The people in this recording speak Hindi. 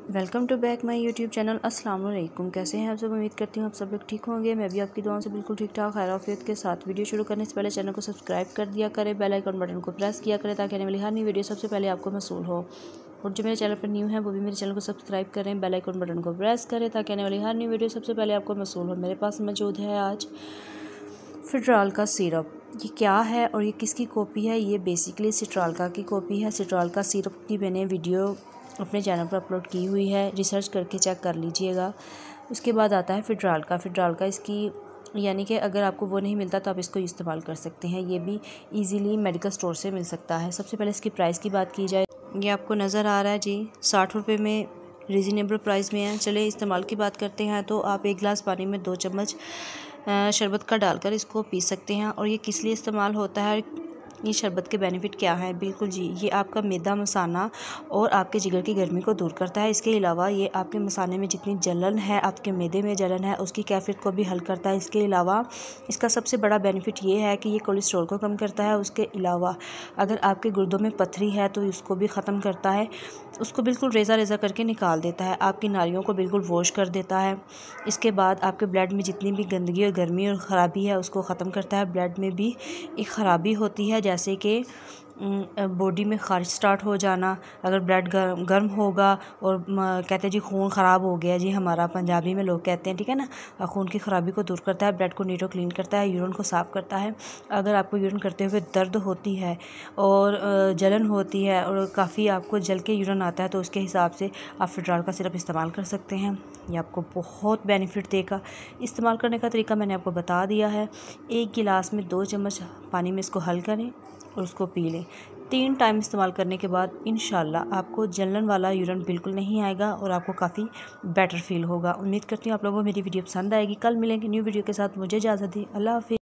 Welcome to back my YouTube channel. अस्सलाम वालेकुम। कैसे हैं आप सब? उम्मीद करती हूँ आप सब लोग ठीक होंगे। मैं भी आपकी दुआओं से बिल्कुल ठीक ठाक खैर आफियत के साथ। वीडियो शुरू करने से पहले चैनल को सब्सक्राइब कर दिया करें, बेल आइकन बटन को प्रेस किया करें ताकि आने वाली हर नई वीडियो सबसे पहले आपको मसूल हो। और जो मेरे चैनल पर न्यू है वो भी मेरे चैनल को सब्सक्राइब करें, बेल आइकन बटन को प्रेस करें ताकि आने वाली हर नई वीडियो सबसे पहले आपको मसूल हो। मेरे पास मौजूद है आज सिट्रालका सिरप। ये क्या है और ये किसकी कॉपी है? ये बेसिकली सिट्रालका की कॉपी है। सिट्रालका सिरप की मैंने वीडियो अपने चैनल पर अपलोड की हुई है, रिसर्च करके चेक कर लीजिएगा। उसके बाद आता है फिट्रालका इसकी, यानी कि अगर आपको वो नहीं मिलता तो आप इसको इस्तेमाल कर सकते हैं। ये भी इजीली मेडिकल स्टोर से मिल सकता है। सबसे पहले इसकी प्राइस की बात की जाए, ये आपको नज़र आ रहा है जी 60 रुपये में, रीज़नेबल प्राइस में है। चले इस्तेमाल की बात करते हैं तो आप 1 गिलास पानी में 2 चम्मच शरबत का डालकर इसको पी सकते हैं। और ये किस लिए इस्तेमाल होता है, ये शरबत के बेनिफिट क्या है? बिल्कुल जी, ये आपका मैदा मसाना और आपके जिगर की गर्मी को दूर करता है। इसके अलावा ये आपके मसाने में जितनी जलन है, आपके मैदे में जलन है, उसकी कैफियत को भी हल करता है। इसके अलावा इसका सबसे बड़ा बेनिफिट ये है कि ये कोलेस्ट्रॉल को कम करता है। उसके अलावा अगर आपके गुर्दों में पथरी है तो इसको भी ख़त्म करता है, उसको बिल्कुल रेज़ा करके निकाल देता है। आपकी नालियों को बिल्कुल वॉश कर देता है। इसके बाद आपके ब्लड में जितनी भी गंदगी और गर्मी और ख़राबी है उसको ख़त्म करता है। ब्लड में भी एक ख़राबी होती है, जैसे कि बॉडी में ख़ारिश स्टार्ट हो जाना। अगर ब्लड गर्म होगा और कहते हैं जी खून ख़राब हो गया जी, हमारा पंजाबी में लोग कहते हैं, ठीक है ना। खून की ख़राबी को दूर करता है, ब्लड को नीट और क्लीन करता है, यूरिन को साफ़ करता है। अगर आपको यूरिन करते हुए दर्द होती है और जलन होती है और काफ़ी आपको जल के यूरिन आता है तो उसके हिसाब से आप फिट्राल का सिरप इस्तेमाल कर सकते हैं। ये आपको बहुत बेनिफिट देगा। इस्तेमाल करने का तरीका मैंने आपको बता दिया है। 1 गिलास में 2 चम्मच पानी में इसको हल करें और उसको पी लें। 3 टाइम इस्तेमाल करने के बाद इंशाल्लाह आपको जलन वाला यूरिन बिल्कुल नहीं आएगा और आपको काफ़ी बेटर फील होगा। उम्मीद करती हूँ आप लोगों को मेरी वीडियो पसंद आएगी। कल मिलेंगे न्यू वीडियो के साथ। मुझे इजाज़त दी। अल्लाह हाफ़िज़।